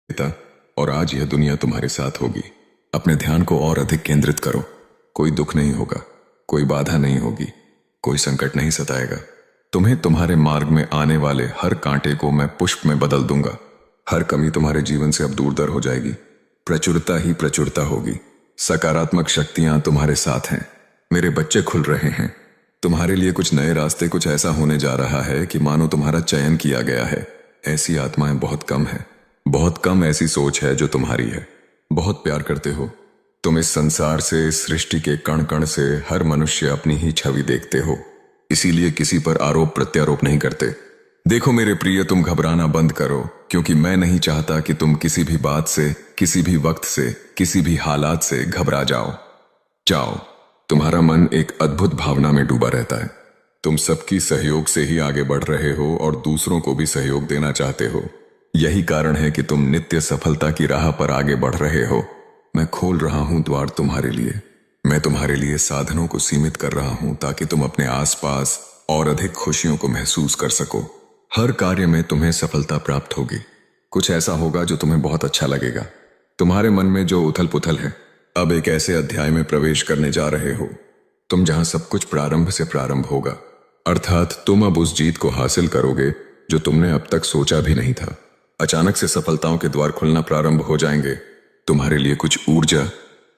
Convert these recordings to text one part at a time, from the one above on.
पिता, और आज यह दुनिया तुम्हारे साथ होगी। अपने ध्यान को और अधिक केंद्रित करो। कोई दुख नहीं होगा, कोई बाधा नहीं होगी, कोई संकट नहीं सताएगा। तुम्हें तुम्हारे मार्ग में आने वाले हर कांटे को मैं पुष्प में बदल दूंगा। हर कमी तुम्हारे जीवन से अब दूर दर हो जाएगी। प्रचुरता ही प्रचुरता होगी। सकारात्मक शक्तियां तुम्हारे साथ हैं। मेरे बच्चे खुल रहे हैं। तुम्हारे लिए कुछ नए रास्ते, कुछ ऐसा होने जा रहा है कि मानो तुम्हारा चयन किया गया है। ऐसी आत्माएं बहुत कम है, बहुत कम ऐसी सोच है जो तुम्हारी है। बहुत प्यार करते हो तुम इस संसार से, इस सृष्टि के कण कण से। हर मनुष्य अपनी ही छवि देखते हो, इसीलिए किसी पर आरोप प्रत्यारोप नहीं करते। देखो मेरे प्रिय, तुम घबराना बंद करो, क्योंकि मैं नहीं चाहता कि तुम किसी भी बात से, किसी भी वक्त से, किसी भी हालात से घबरा जाओ। तुम्हारा मन एक अद्भुत भावना में डूबा रहता है। तुम सबकी सहयोग से ही आगे बढ़ रहे हो और दूसरों को भी सहयोग देना चाहते हो। यही कारण है कि तुम नित्य सफलता की राह पर आगे बढ़ रहे हो। मैं खोल रहा हूं द्वार तुम्हारे लिए। मैं तुम्हारे लिए साधनों को सीमित कर रहा हूं ताकि तुम अपने आसपास और अधिक खुशियों को महसूस कर सको। हर कार्य में तुम्हें सफलता प्राप्त होगी। कुछ ऐसा होगा जो तुम्हें बहुत अच्छा लगेगा। तुम्हारे मन में जो उथल पुथल है, अब एक ऐसे अध्याय में प्रवेश करने जा रहे हो तुम जहां सब कुछ प्रारंभ से प्रारंभ होगा। अर्थात तुम अब उस जीत को हासिल करोगे जो तुमने अब तक सोचा भी नहीं था। अचानक से सफलताओं के द्वार खुलना प्रारंभ हो जाएंगे। तुम्हारे लिए कुछ ऊर्जा,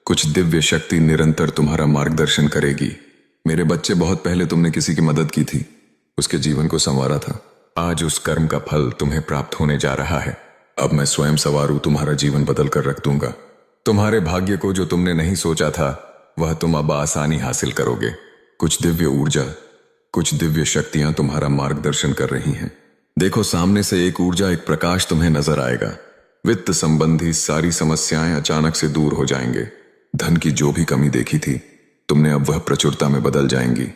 कुछ दिव्य शक्ति निरंतर तुम्हारा मार्गदर्शन करेगी। मेरे बच्चे, बहुत पहले तुमने किसी की मदद की थी, उसके जीवन को संवारा था। आज उस कर्म का फल तुम्हें प्राप्त होने जा रहा है। अब मैं स्वयं सवारू तुम्हारा जीवन बदल कर रख दूंगा। तुम्हारे भाग्य को जो तुमने नहीं सोचा था वह तुम अब आसानी हासिल करोगे। कुछ दिव्य ऊर्जा, कुछ दिव्य शक्तियां तुम्हारा मार्गदर्शन कर रही हैं। देखो सामने से एक ऊर्जा, एक प्रकाश तुम्हें नजर आएगा। वित्त संबंधी सारी समस्याएं अचानक से दूर हो जाएंगे। धन की जो भी कमी देखी थी तुमने, अब वह प्रचुरता में बदल जाएंगी।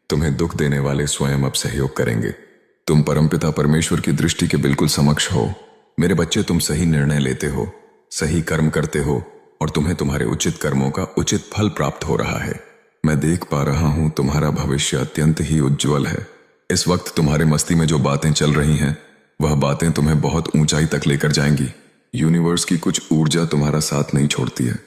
तुम्हें दुख देने वाले स्वयं अब सहयोग करेंगे। तुम परमपिता परमेश्वर की दृष्टि के बिल्कुल समक्ष हो। मेरे बच्चे, तुम सही निर्णय लेते हो, सही कर्म करते हो और तुम्हें तुम्हारे उचित कर्मों का उचित फल प्राप्त हो रहा है। मैं देख पा रहा हूं तुम्हारा भविष्य अत्यंत ही उज्जवल है। इस वक्त तुम्हारे मस्ती में जो बातें चल रही हैं वह बातें तुम्हें बहुत ऊंचाई तक लेकर जाएंगी। यूनिवर्स की कुछ ऊर्जा तुम्हारा साथ नहीं छोड़ती है।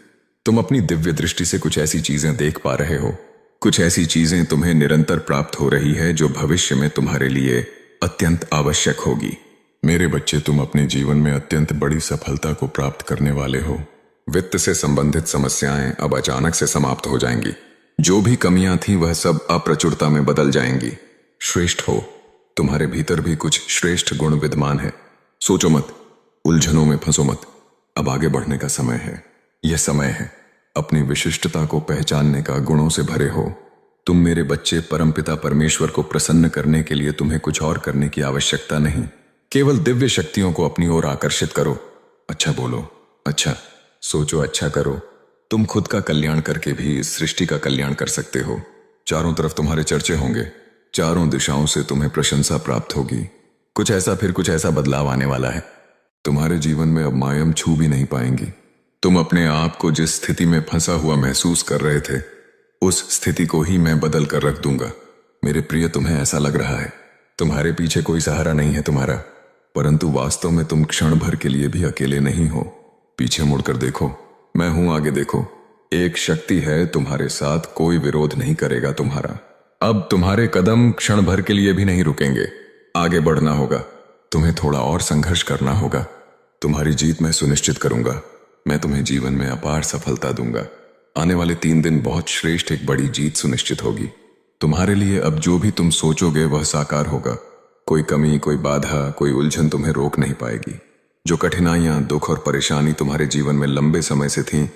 तुम अपनी दिव्य दृष्टि से कुछ ऐसी चीजें देख पा रहे हो, कुछ ऐसी चीजें तुम्हें निरंतर प्राप्त हो रही है जो भविष्य में तुम्हारे लिए अत्यंत आवश्यक होगी। मेरे बच्चे, तुम अपने जीवन में अत्यंत बड़ी सफलता को प्राप्त करने वाले हो। वित्त से संबंधित समस्याएं अब अचानक से समाप्त हो जाएंगी। जो भी कमियां थीं वह सब अप्रचुरता में बदल जाएंगी। श्रेष्ठ हो, तुम्हारे भीतर भी कुछ श्रेष्ठ गुण विद्यमान है। सोचो मत, उलझनों में फंसो मत। अब आगे बढ़ने का समय है। यह समय है अपनी विशिष्टता को पहचानने का। गुणों से भरे हो तुम मेरे बच्चे। परमपिता परमेश्वर को प्रसन्न करने के लिए तुम्हें कुछ और करने की आवश्यकता नहीं। केवल दिव्य शक्तियों को अपनी ओर आकर्षित करो। अच्छा बोलो, अच्छा सोचो, अच्छा करो। तुम खुद का कल्याण करके भी इस सृष्टि का कल्याण कर सकते हो। चारों तरफ तुम्हारे चर्चे होंगे। चारों दिशाओं से तुम्हें प्रशंसा प्राप्त होगी। कुछ ऐसा, फिर कुछ ऐसा बदलाव आने वाला है। तुम्हारे जीवन में अब मायम छू भी नहीं पाएंगी। तुम अपने आप को जिस स्थिति में फंसा हुआ महसूस कर रहे थे उस स्थिति को ही मैं बदल कर रख दूंगा। मेरे प्रिय, तुम्हें ऐसा लग रहा है तुम्हारे पीछे कोई सहारा नहीं है तुम्हारा, परंतु वास्तव में तुम क्षण भर के लिए भी अकेले नहीं हो। पीछे मुड़कर देखो, मैं हूं, आगे देखो। एक शक्ति है तुम्हारे साथ, कोई विरोध नहीं करेगा तुम्हारा। अब तुम्हारे कदम क्षण भर के लिए भी नहीं रुकेंगे। आगे बढ़ना होगा, तुम्हें थोड़ा और संघर्ष करना होगा। तुम्हारी जीत मैं सुनिश्चित करूंगा। मैं तुम्हें जीवन में अपार सफलता दूंगा। आने वाले 3 दिन बहुत श्रेष्ठ, एक बड़ी जीत सुनिश्चित होगी तुम्हारे लिए। अब जो भी तुम सोचोगे वह साकार होगा। कोई कमी, कोई बाधा, कोई उलझन तुम्हें रोक नहीं पाएगी। जो कठिनाइयां, दुख और परेशानी तुम्हारे जीवन में लंबे समय से थीं,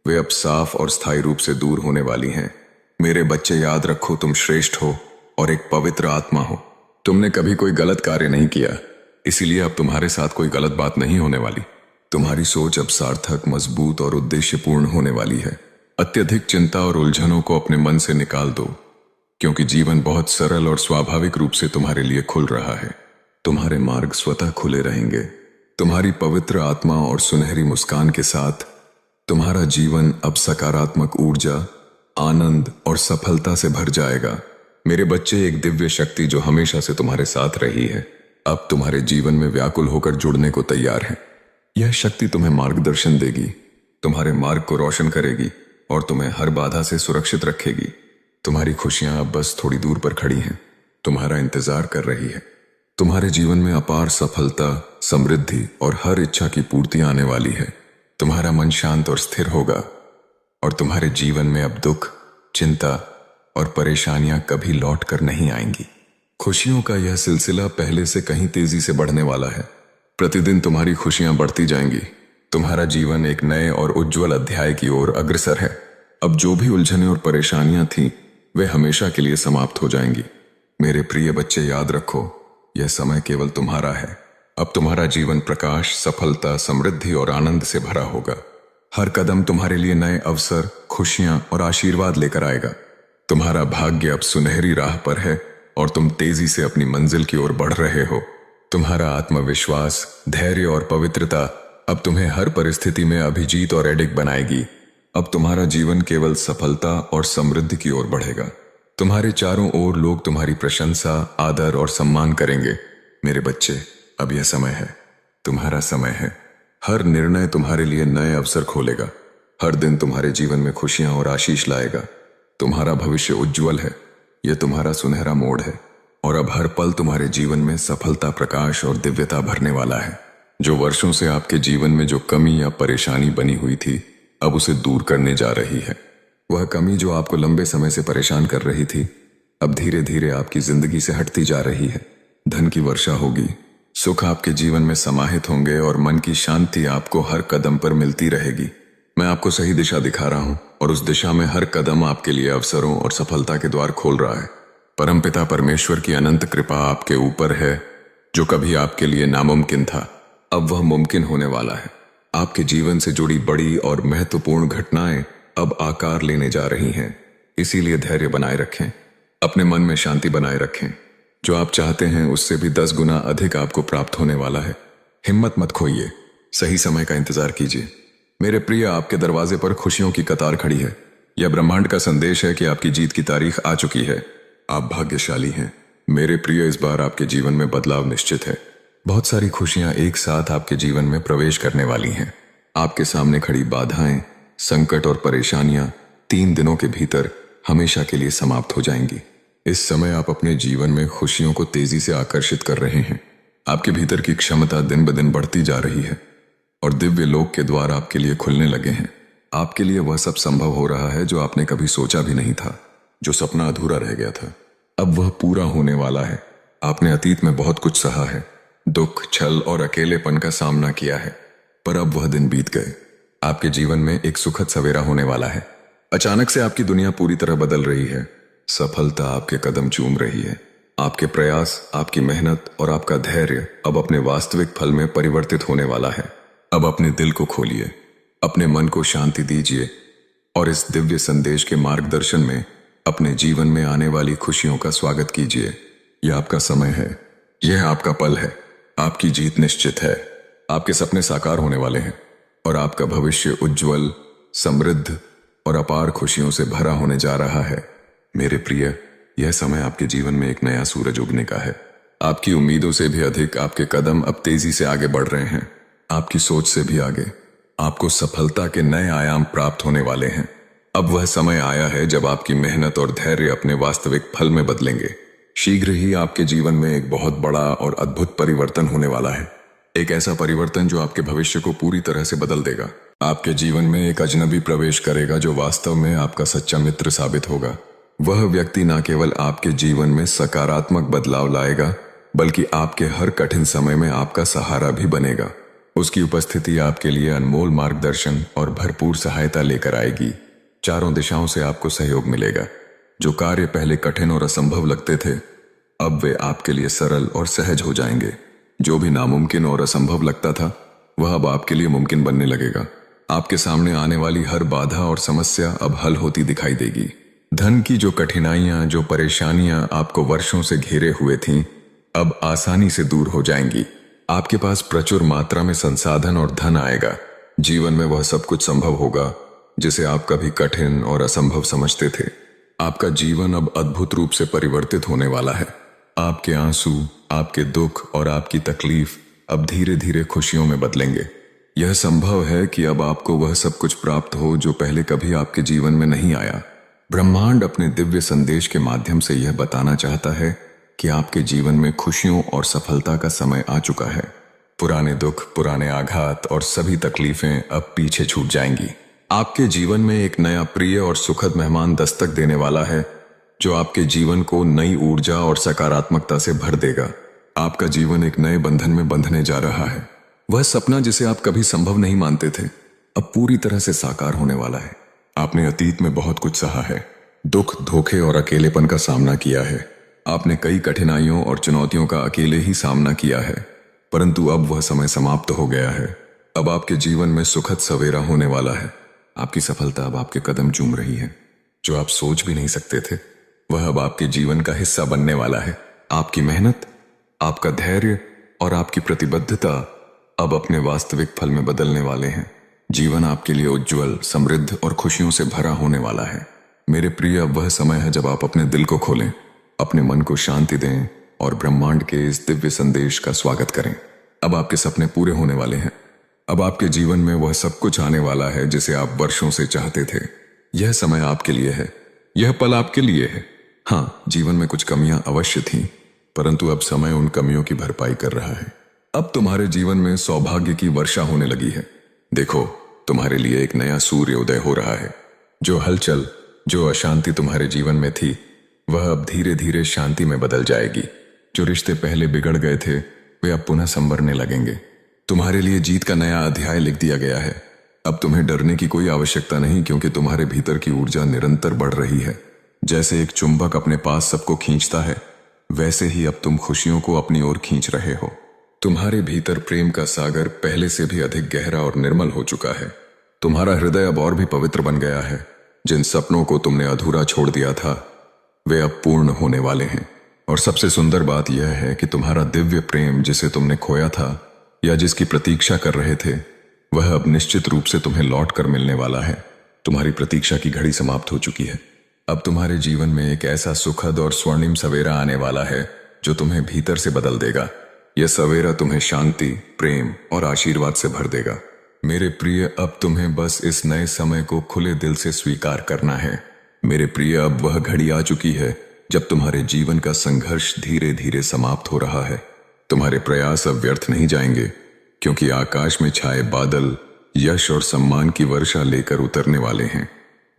वे अब साफ और स्थायी रूप से दूर होने वाली हैं। मेरे बच्चे, याद रखो, तुम श्रेष्ठ हो और एक पवित्र आत्मा हो। तुमने कभी कोई गलत कार्य नहीं किया, इसीलिए अब तुम्हारे साथ कोई गलत बात नहीं होने वाली। तुम्हारी सोच अब सार्थक, मजबूत और उद्देश्यपूर्ण होने वाली है। अत्यधिक चिंता और उलझनों को अपने मन से निकाल दो, क्योंकि जीवन बहुत सरल और स्वाभाविक रूप से तुम्हारे लिए खुल रहा है। तुम्हारे मार्ग स्वतः खुले रहेंगे। तुम्हारी पवित्र आत्मा और सुनहरी मुस्कान के साथ तुम्हारा जीवन अब सकारात्मक ऊर्जा, आनंद और सफलता से भर जाएगा। मेरे बच्चे, एक दिव्य शक्ति जो हमेशा से तुम्हारे साथ रही है अब तुम्हारे जीवन में व्याकुल होकर जुड़ने को तैयार है। यह शक्ति तुम्हें मार्गदर्शन देगी, तुम्हारे मार्ग को रोशन करेगी और तुम्हें हर बाधा से सुरक्षित रखेगी। तुम्हारी खुशियां अब बस थोड़ी दूर पर खड़ी हैं, तुम्हारा इंतजार कर रही है। तुम्हारे जीवन में अपार सफलता, समृद्धि और हर इच्छा की पूर्ति आने वाली है। तुम्हारा मन शांत और स्थिर होगा और तुम्हारे जीवन में अब दुख, चिंता और परेशानियां कभी लौट कर नहीं आएंगी। खुशियों का यह सिलसिला पहले से कहीं तेजी से बढ़ने वाला है। प्रतिदिन तुम्हारी खुशियां बढ़ती जाएंगी। तुम्हारा जीवन एक नए और उज्जवल अध्याय की ओर अग्रसर है। अब जो भी उलझनें और परेशानियां थीं, वे हमेशा के लिए समाप्त हो जाएंगी। मेरे प्रिय बच्चे, याद रखो, यह समय केवल तुम्हारा है। अब तुम्हारा जीवन प्रकाश, सफलता, समृद्धि और आनंद से भरा होगा। हर कदम तुम्हारे लिए नए अवसर, खुशियां और आशीर्वाद लेकर आएगा। तुम्हारा भाग्य अब सुनहरी राह पर है और तुम तेजी से अपनी मंजिल की ओर बढ़ रहे हो। तुम्हारा आत्मविश्वास, धैर्य और पवित्रता अब तुम्हें हर परिस्थिति में अभिजीत और अडिग बनाएगी। अब तुम्हारा जीवन केवल सफलता और समृद्धि की ओर बढ़ेगा। तुम्हारे चारों ओर लोग तुम्हारी प्रशंसा, आदर और सम्मान करेंगे। मेरे बच्चे, अब यह समय है, तुम्हारा समय है। हर निर्णय तुम्हारे लिए नए अवसर खोलेगा। हर दिन तुम्हारे जीवन में खुशियां और आशीष लाएगा। तुम्हारा भविष्य उज्जवल है। यह तुम्हारा सुनहरा मोड़ है और अब हर पल तुम्हारे जीवन में सफलता, प्रकाश और दिव्यता भरने वाला है। जो वर्षों से आपके जीवन में जो कमी या परेशानी बनी हुई थी, अब उसे दूर करने जा रही है। वह कमी जो आपको लंबे समय से परेशान कर रही थी, अब धीरे धीरे आपकी जिंदगी से हटती जा रही है। धन की वर्षा होगी, सुख आपके जीवन में समाहित होंगे और मन की शांति आपको हर कदम पर मिलती रहेगी। मैं आपको सही दिशा दिखा रहा हूं और उस दिशा में हर कदम आपके लिए अवसरों और सफलता के द्वार खोल रहा है। परमपिता परमेश्वर की अनंत कृपा आपके ऊपर है। जो कभी आपके लिए नामुमकिन था, अब वह मुमकिन होने वाला है। आपके जीवन से जुड़ी बड़ी और महत्वपूर्ण घटनाएं अब आकार लेने जा रही हैं। इसीलिए धैर्य बनाए रखें, अपने मन में शांति बनाए रखें। जो आप चाहते हैं उससे भी 10 गुना अधिक आपको प्राप्त होने वाला है। हिम्मत मत खोइए, सही समय का इंतजार कीजिए। मेरे प्रिय, आपके दरवाजे पर खुशियों की कतार खड़ी है। यह ब्रह्मांड का संदेश है कि आपकी जीत की तारीख आ चुकी है। आप भाग्यशाली हैं। मेरे प्रिय, इस बार आपके जीवन में बदलाव निश्चित है। बहुत सारी खुशियां एक साथ आपके जीवन में प्रवेश करने वाली हैं। आपके सामने खड़ी बाधाएं, संकट और परेशानियां 3 दिनों के भीतर हमेशा के लिए समाप्त हो जाएंगी। इस समय आप अपने जीवन में खुशियों को तेजी से आकर्षित कर रहे हैं। आपके भीतर की क्षमता दिन ब दिन बढ़ती जा रही है और दिव्य लोक के द्वार आपके लिए खुलने लगे हैं। आपके लिए वह सब संभव हो रहा है जो आपने कभी सोचा भी नहीं था। जो सपना अधूरा रह गया था, अब वह पूरा होने वाला है। आपने अतीत में बहुत कुछ सहा है, दुख, छल और अकेलेपन का सामना किया है, पर अब वह दिन बीत गए। आपके जीवन में एक सुखद सवेरा होने वाला है। अचानक से आपकी दुनिया पूरी तरह बदल रही है। सफलता आपके कदम चूम रही है। आपके प्रयास, आपकी मेहनत और आपका धैर्य अब अपने वास्तविक फल में परिवर्तित होने वाला है। अब अपने दिल को खोलिए, अपने मन को शांति दीजिए और इस दिव्य संदेश के मार्गदर्शन में अपने जीवन में आने वाली खुशियों का स्वागत कीजिए। यह आपका समय है, यह आपका पल है। आपकी जीत निश्चित है। आपके सपने साकार होने वाले हैं और आपका भविष्य उज्जवल, समृद्ध और अपार खुशियों से भरा होने जा रहा है। मेरे प्रिय, यह समय आपके जीवन में एक नया सूरज उगने का है। आपकी उम्मीदों से भी अधिक आपके कदम अब तेजी से आगे बढ़ रहे हैं। आपकी सोच से भी आगे। आपको सफलता के नए आयाम प्राप्त होने वाले हैं। अब वह समय आया है जब आपकी मेहनत और धैर्य अपने वास्तविक फल में बदलेंगे। शीघ्र ही आपके जीवन में एक बहुत बड़ा और अद्भुत परिवर्तन होने वाला है। एक ऐसा परिवर्तन जो आपके भविष्य को पूरी तरह से बदल देगा। आपके जीवन में एक अजनबी प्रवेश करेगा जो वास्तव में आपका सच्चा मित्र साबित होगा। वह व्यक्ति न केवल आपके जीवन में सकारात्मक बदलाव लाएगा, बल्कि आपके हर कठिन समय में आपका सहारा भी बनेगा। उसकी उपस्थिति आपके लिए अनमोल मार्गदर्शन और भरपूर सहायता लेकर आएगी। चारों दिशाओं से आपको सहयोग मिलेगा। जो कार्य पहले कठिन और असंभव लगते थे, अब वे आपके लिए सरल और सहज हो जाएंगे। जो भी नामुमकिन और असंभव लगता था, वह अब आपके लिए मुमकिन बनने लगेगा। आपके सामने आने वाली हर बाधा और समस्या अब हल होती दिखाई देगी। धन की जो कठिनाइयां, जो परेशानियां आपको वर्षों से घेरे हुए थीं, अब आसानी से दूर हो जाएंगी। आपके पास प्रचुर मात्रा में संसाधन और धन आएगा। जीवन में वह सब कुछ संभव होगा जिसे आप कभी कठिन और असंभव समझते थे। आपका जीवन अब अद्भुत रूप से परिवर्तित होने वाला है। आपके आंसू, आपके दुख और आपकी तकलीफ अब धीरे धीरे खुशियों में बदलेंगे। यह संभव है कि अब आपको वह सब कुछ प्राप्त हो जो पहले कभी आपके जीवन में नहीं आया। ब्रह्मांड अपने दिव्य संदेश के माध्यम से यह बताना चाहता है कि आपके जीवन में खुशियों और सफलता का समय आ चुका है। पुराने दुख, पुराने आघात और सभी तकलीफें अब पीछे छूट जाएंगी। आपके जीवन में एक नया प्रिय और सुखद मेहमान दस्तक देने वाला है जो आपके जीवन को नई ऊर्जा और सकारात्मकता से भर देगा। आपका जीवन एक नए बंधन में बंधने जा रहा है। वह सपना जिसे आप कभी संभव नहीं मानते थे अब पूरी तरह से साकार होने वाला है। आपने अतीत में बहुत कुछ सहा है, दुख, धोखे और अकेलेपन का सामना किया है। आपने कई कठिनाइयों और चुनौतियों का अकेले ही सामना किया है, परंतु अब वह समय समाप्त हो गया है। अब आपके जीवन में सुखद सवेरा होने वाला है। आपकी सफलता अब आपके कदम चूम रही है। जो आप सोच भी नहीं सकते थे वह अब आपके जीवन का हिस्सा बनने वाला है। आपकी मेहनत, आपका धैर्य और आपकी प्रतिबद्धता अब अपने वास्तविक फल में बदलने वाले हैं। जीवन आपके लिए उज्जवल, समृद्ध और खुशियों से भरा होने वाला है। मेरे प्रिय, अब वह समय है जब आप अपने दिल को खोलें, अपने मन को शांति दें और ब्रह्मांड के इस दिव्य संदेश का स्वागत करें। अब आपके सपने पूरे होने वाले हैं। अब आपके जीवन में वह सब कुछ आने वाला है जिसे आप वर्षों से चाहते थे। यह समय आपके लिए है, यह पल आपके लिए है। हाँ, जीवन में कुछ कमियां अवश्य थीं, परंतु अब समय उन कमियों की भरपाई कर रहा है। अब तुम्हारे जीवन में सौभाग्य की वर्षा होने लगी है। देखो, तुम्हारे लिए एक नया सूर्य उदय हो रहा है। जो हलचल, जो अशांति तुम्हारे जीवन में थी वह अब धीरे धीरे शांति में बदल जाएगी। जो रिश्ते पहले बिगड़ गए थे वे अब पुनः संवरने लगेंगे। तुम्हारे लिए जीत का नया अध्याय लिख दिया गया है। अब तुम्हें डरने की कोई आवश्यकता नहीं, क्योंकि तुम्हारे भीतर की ऊर्जा निरंतर बढ़ रही है। जैसे एक चुंबक अपने पास सबको खींचता है, वैसे ही अब तुम खुशियों को अपनी ओर खींच रहे हो। तुम्हारे भीतर प्रेम का सागर पहले से भी अधिक गहरा और निर्मल हो चुका है। तुम्हारा हृदय अब और भी पवित्र बन गया है। जिन सपनों को तुमने अधूरा छोड़ दिया था वे अब पूर्ण होने वाले हैं। और सबसे सुंदर बात यह है कि तुम्हारा दिव्य प्रेम जिसे तुमने खोया था या जिसकी प्रतीक्षा कर रहे थे वह अब निश्चित रूप से तुम्हें लौट कर मिलने वाला है। तुम्हारी प्रतीक्षा की घड़ी समाप्त हो चुकी है। अब तुम्हारे जीवन में एक ऐसा सुखद और स्वर्णिम सवेरा आने वाला है जो तुम्हें भीतर से बदल देगा। यह सवेरा तुम्हें शांति, प्रेम और आशीर्वाद से भर देगा। मेरे प्रिय, अब तुम्हें बस इस नए समय को खुले दिल से स्वीकार करना है। मेरे प्रिय, अब वह घड़ी आ चुकी है जब तुम्हारे जीवन का संघर्ष धीरे धीरे समाप्त हो रहा है। तुम्हारे प्रयास अब व्यर्थ नहीं जाएंगे, क्योंकि आकाश में छाए बादल यश और सम्मान की वर्षा लेकर उतरने वाले हैं।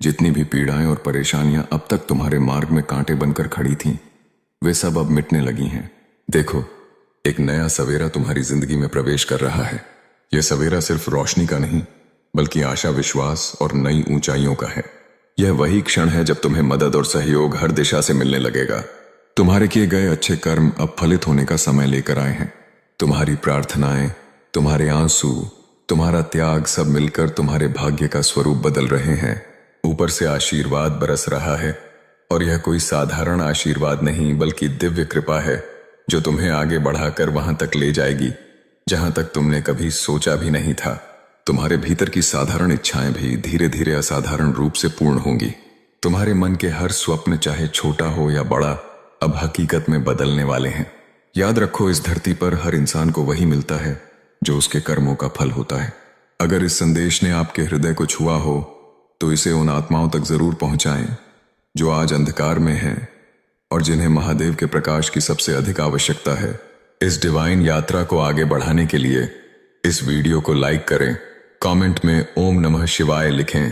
जितनी भी पीड़ाएं और परेशानियां अब तक तुम्हारे मार्ग में कांटे बनकर खड़ी थीं, वे सब अब मिटने लगी हैं। देखो, एक नया सवेरा तुम्हारी जिंदगी में प्रवेश कर रहा है। यह सवेरा सिर्फ रोशनी का नहीं, बल्कि आशा, विश्वास और नई ऊंचाइयों का है। यह वही क्षण है जब तुम्हें मदद और सहयोग हर दिशा से मिलने लगेगा। तुम्हारे किए गए अच्छे कर्म अब फलित होने का समय लेकर आए हैं। तुम्हारी प्रार्थनाएं, तुम्हारे आंसू, तुम्हारा त्याग सब मिलकर तुम्हारे भाग्य का स्वरूप बदल रहे हैं। ऊपर से आशीर्वाद बरस रहा है, और यह कोई साधारण आशीर्वाद नहीं बल्कि दिव्य कृपा है जो तुम्हें आगे बढ़ाकर वहां तक ले जाएगी जहां तक तुमने कभी सोचा भी नहीं था। तुम्हारे भीतर की साधारण इच्छाएं भी धीरे धीरे असाधारण रूप से पूर्ण होंगी। तुम्हारे मन के हर स्वप्न, चाहे छोटा हो या बड़ा, अब हकीकत में बदलने वाले हैं। याद रखो, इस धरती पर हर इंसान को वही मिलता है जो उसके कर्मों का फल होता है। अगर इस संदेश ने आपके हृदय को छुआ हो तो इसे उन आत्माओं तक जरूर पहुंचाएं जो आज अंधकार में हैं और जिन्हें महादेव के प्रकाश की सबसे अधिक आवश्यकता है। इस डिवाइन यात्रा को आगे बढ़ाने के लिए इस वीडियो को लाइक करें, कमेंट में ओम नमः शिवाय लिखें